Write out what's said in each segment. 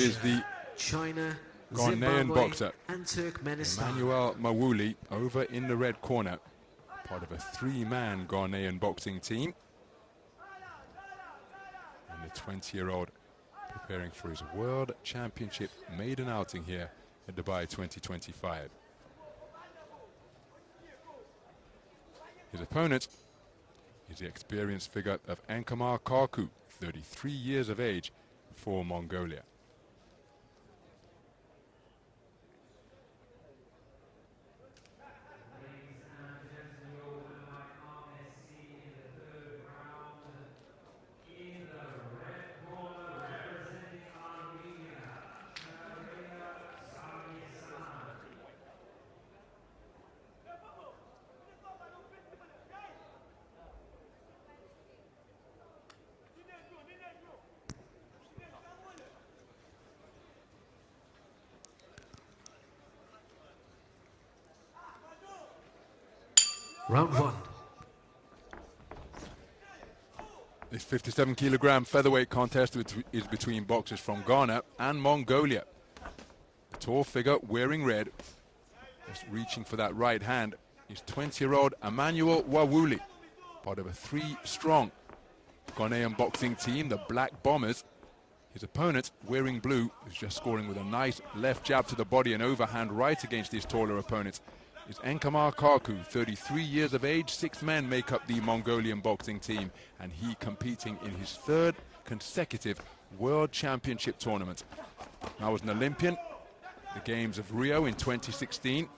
is the China, Ghanaian Zimbabwe, boxer and Turkmenistan. Emmanuel MAWULI over in the red corner, part of a three-man Ghanaian boxing team. And the 20-year-old preparing for his World Championship maiden outing here at Dubai 2025. His opponent is the experienced figure of Enkh-amar, 33 years of age, for Mongolia. Round one. This 57-kilogram featherweight contest is between boxers from Ghana and Mongolia. The tall figure wearing red, just reaching for that right hand, is 20-year-old Emmanuel MAWULI, part of a three-strong Ghanaian boxing team, the Black Bombers. His opponent, wearing blue, is just scoring with a nice left jab to the body and overhand right against his taller opponent, is Enkh-amar, 33 years of age. 6 men make up the Mongolian boxing team, and he competing in his 3rd consecutive World Championship tournament. Now as an Olympian, the Games of Rio in 2016,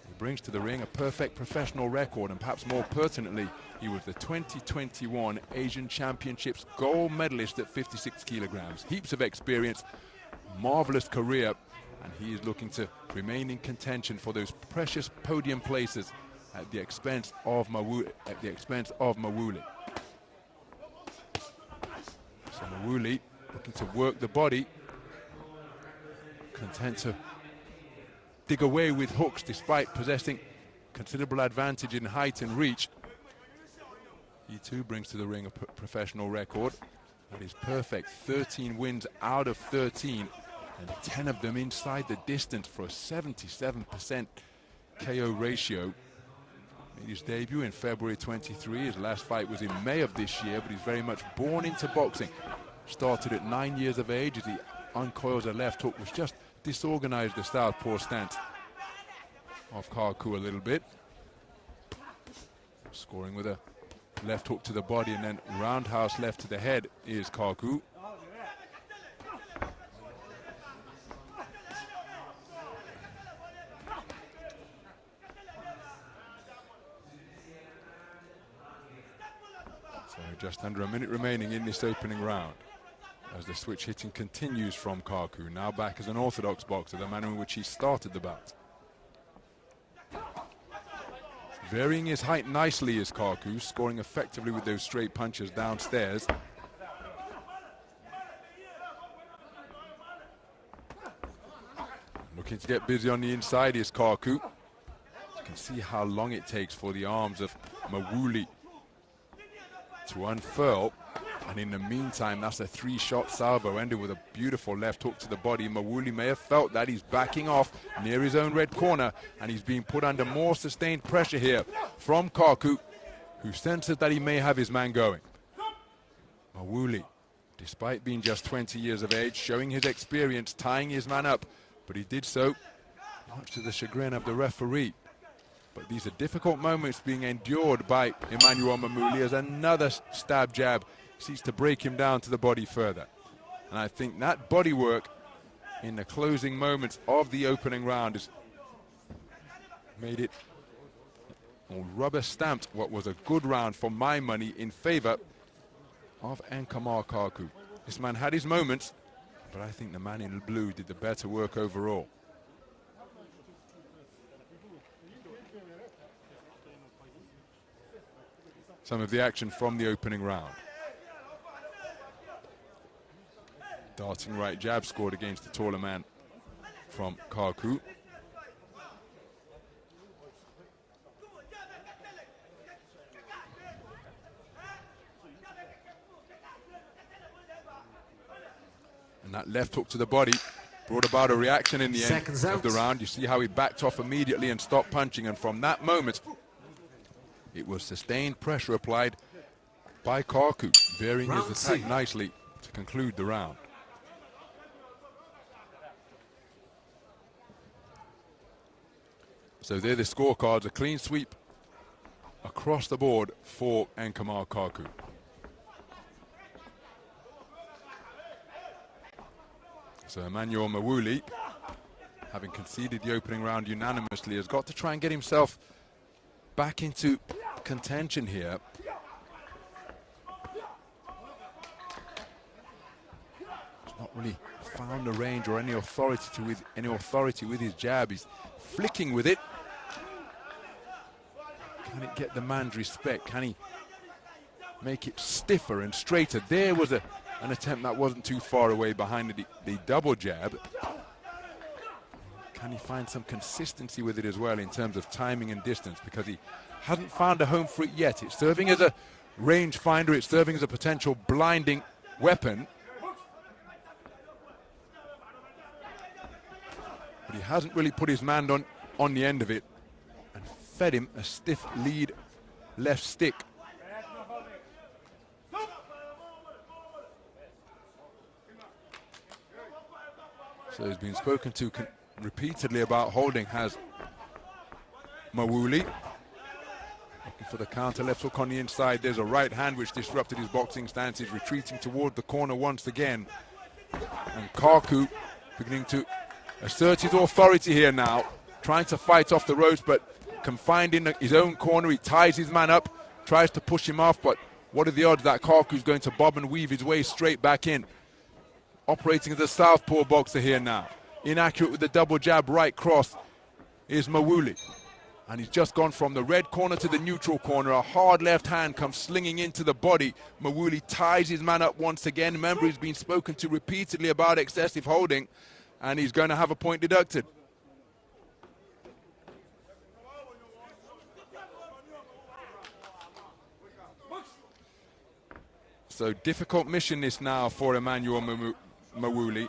he brings to the ring a perfect professional record, and perhaps more pertinently, he was the 2021 Asian Championships gold medalist at 56 kilograms. Heaps of experience, marvelous career, and he is looking to remain in contention for those precious podium places at the expense of MAWULI. So MAWULI looking to work the body, content to dig away with hooks despite possessing considerable advantage in height and reach. He too brings to the ring a professional record that is perfect. 13 wins out of 13, and 10 of them inside the distance for a 77% KO ratio. Made his debut in February 23. His last fight was in May of this year, but he's very much born into boxing. Started at 9 years of age as he uncoils a left hook, which just disorganized the southpaw stance of KHARKHUU a little bit. Scoring with a left hook to the body and then roundhouse left to the head is KHARKHUU. So just under a minute remaining in this opening round, as the switch hitting continues from KHARKHUU, now back as an orthodox boxer, the manner in which he started the bout. Varying his height nicely is KHARKHUU, scoring effectively with those straight punches downstairs. Looking to get busy on the inside is KHARKHUU. You can see how long it takes for the arms of MAWULI to unfurl, and in the meantime, that's a 3-shot salvo ended with a beautiful left hook to the body. MAWULI may have felt that he's backing off near his own red corner, and he's being put under more sustained pressure here from KHARKHUU, who senses that he may have his man going. MAWULI, despite being just 20 years of age, showing his experience, tying his man up, but he did so much to the chagrin of the referee. But these are difficult moments being endured by Emmanuel MAWULI as another stab jab seeks to break him down to the body further. And I think that body work in the closing moments of the opening round has made it, or rubber stamped what was a good round for my money in favor of Enkh-amar, 'KHARKHUU. This man had his moments, but I think the man in blue did the better work overall. Some of the action from the opening round. Darting right jab scored against the taller man from KHARKHUU. And that left hook to the body brought about a reaction in the end Seconds of the out. round. You see how he backed off immediately and stopped punching, and from that moment, it was sustained pressure applied by KHARKHUU, varying his Round attack two. nicely to conclude the round. So there the scorecards, a clean sweep across the board for Enkh-amar KHARKHUU. So Emmanuel MAWULI, having conceded the opening round unanimously, has got to try and get himself back into contention here. He's not really found a range or any authority with his jab. He's flicking with it. Can it get the man's respect? Can he make it stiffer and straighter? There was an attempt that wasn't too far away behind the double jab. Can he find some consistency with it as well in terms of timing and distance? Because he hasn't found a home for it yet. It's serving as a range finder. It's serving as a potential blinding weapon. But he hasn't really put his man on the end of it and fed him a stiff lead left stick. So he's been spoken to repeatedly about holding, has MAWULI. Looking for the counter left hook on the inside. There's a right hand which disrupted his boxing stance. He's retreating toward the corner once again. And KHARKHUU beginning to assert his authority here now, trying to fight off the ropes, but confined in his own corner. He ties his man up, tries to push him off, but what are the odds that KHARKHUU's going to bob and weave his way straight back in? Operating as a southpaw boxer here now. Inaccurate with the double jab right cross is MAWULI. And he's just gone from the red corner to the neutral corner. A hard left hand comes slinging into the body. MAWULI ties his man up once again. Remember, he's been spoken to repeatedly about excessive holding, and he's going to have a point deducted. So difficult mission this now for Emmanuel MAWULI.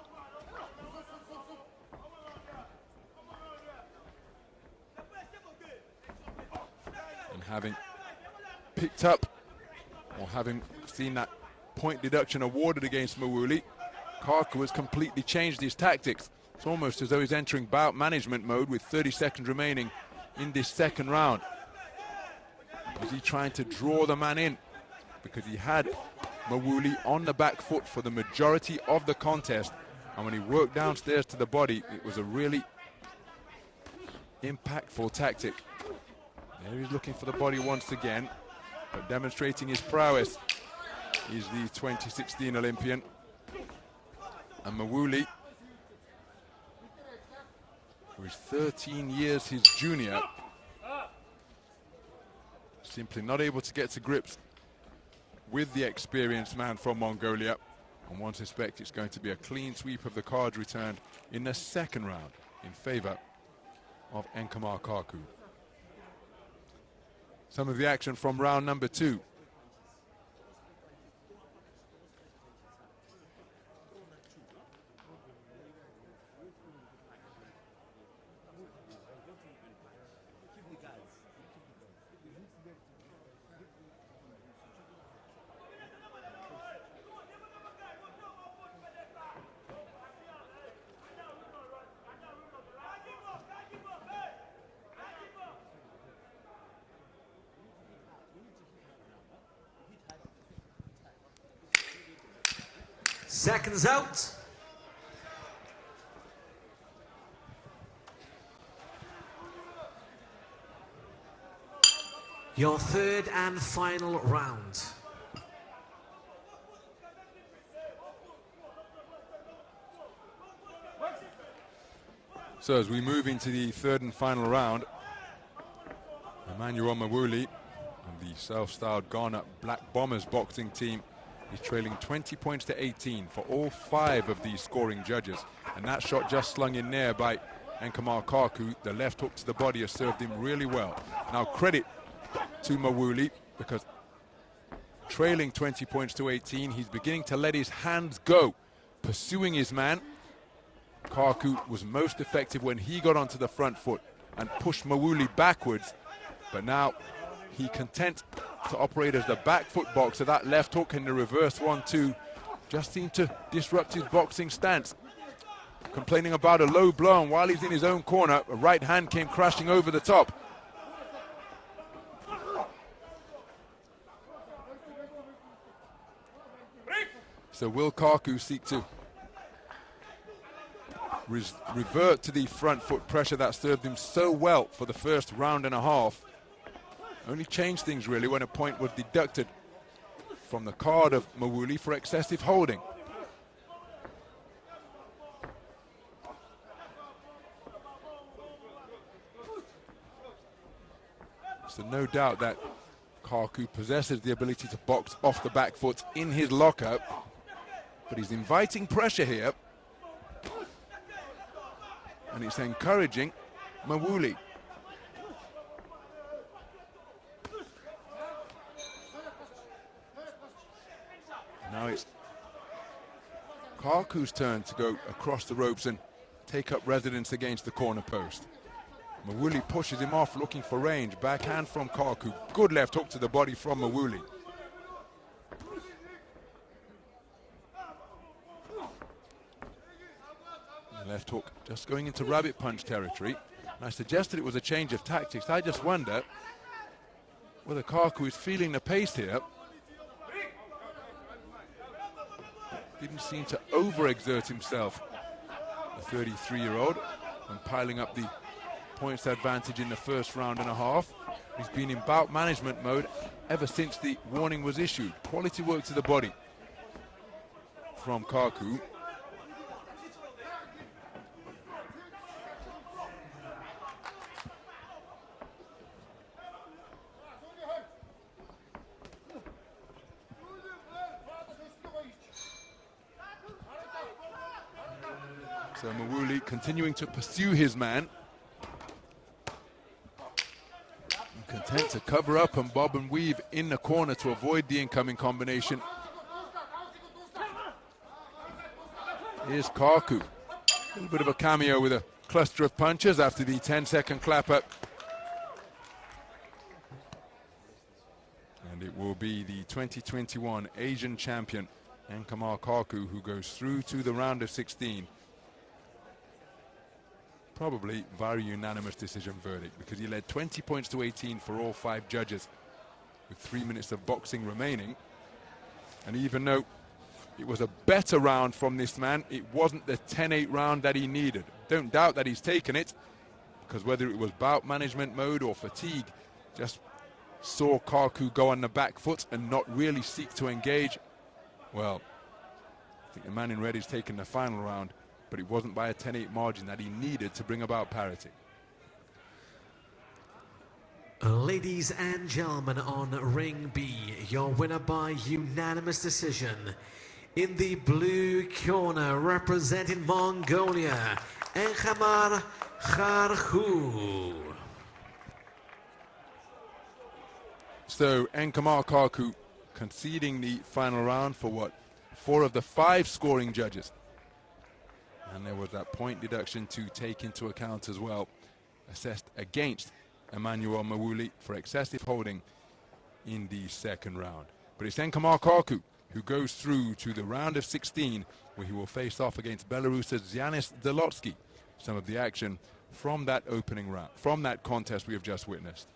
And having picked up, or having seen that point deduction awarded against MAWULI, KHARKHUU has completely changed his tactics. It's almost as though he's entering bout management mode with 30 seconds remaining in this second round. Is he trying to draw the man in? Because he had MAWULI on the back foot for the majority of the contest, and when he worked downstairs to the body, it was a really impactful tactic. There he's looking for the body once again, but demonstrating his prowess is the 2016 Olympian. And MAWULI, who is 13 years his junior, simply not able to get to grips with the experienced man from Mongolia. And one suspects it's going to be a clean sweep of the cards returned in the second round in favor of Enkh-amar KHARKHUU. Some of the action from round number 2. Seconds out. Your third and final round. So as we move into the third and final round, Emmanuel MAWULI of the self-styled Ghana Black Bombers boxing team is trailing 20 points to 18 for all 5 of these scoring judges. And that shot just slung in there by Enkh-amar KHARKHUU, the left hook to the body, has served him really well. Now credit to MAWULI, because trailing 20 points to 18, he's beginning to let his hands go pursuing his man. KHARKHUU was most effective when he got onto the front foot and pushed MAWULI backwards. But now he content to operate as the back foot boxer. That left hook in the reverse 1-2 just seemed to disrupt his boxing stance. Complaining about a low blow, and while he's in his own corner, a right hand came crashing over the top. So will KHARKHUU seek to revert to the front foot pressure that served him so well for the first round and a half? Only changed things really when a point was deducted from the card of MAWULI for excessive holding. So no doubt that KHARKHUU possesses the ability to box off the back foot in his lockup, but he's inviting pressure here, and it's encouraging MAWULI. Now it's KHARKHUU's turn to go across the ropes and take up residence against the corner post. MAWULI pushes him off, looking for range. Backhand from KHARKHUU. Good left hook to the body from MAWULI. Left hook just going into rabbit punch territory. And I suggested it was a change of tactics. I just wonder whether KHARKHUU is feeling the pace here. Didn't seem to overexert himself, the 33-year-old, and piling up the points advantage in the first round and a half. He's been in bout management mode ever since the warning was issued. Quality work to the body from KHARKHUU. So MAWULI continuing to pursue his man. Content to cover up and bob and weave in the corner to avoid the incoming combination. Here's KHARKHUU. A little bit of a cameo with a cluster of punches after the 10-second clapper. And it will be the 2021 Asian champion, Enkh-amar KHARKHUU, who goes through to the round of 16. Probably via unanimous decision verdict, because he led 20 points to 18 for all 5 judges with 3 minutes of boxing remaining. And even though it was a better round from this man, it wasn't the 10-8 round that he needed. Don't doubt that he's taken it, because whether it was bout management mode or fatigue, just saw KHARKHUU go on the back foot and not really seek to engage. Well, I think the man in red is taking the final round, but it wasn't by a 10-8 margin that he needed to bring about parity. Ladies and gentlemen, on ring B, your winner by unanimous decision. In the blue corner, representing Mongolia, Enkh-amar KHARKHUU. So Enkh-amar KHARKHUU conceding the final round for what? 4 of the 5 scoring judges. And there was that point deduction to take into account as well, assessed against Emmanuel MAWULI for excessive holding in the second round. But it's Enkh-amar KHARKHUU who goes through to the round of 16, where he will face off against Belarus's Zianis Dolotsky. Some of the action from that opening round, from that contest we have just witnessed.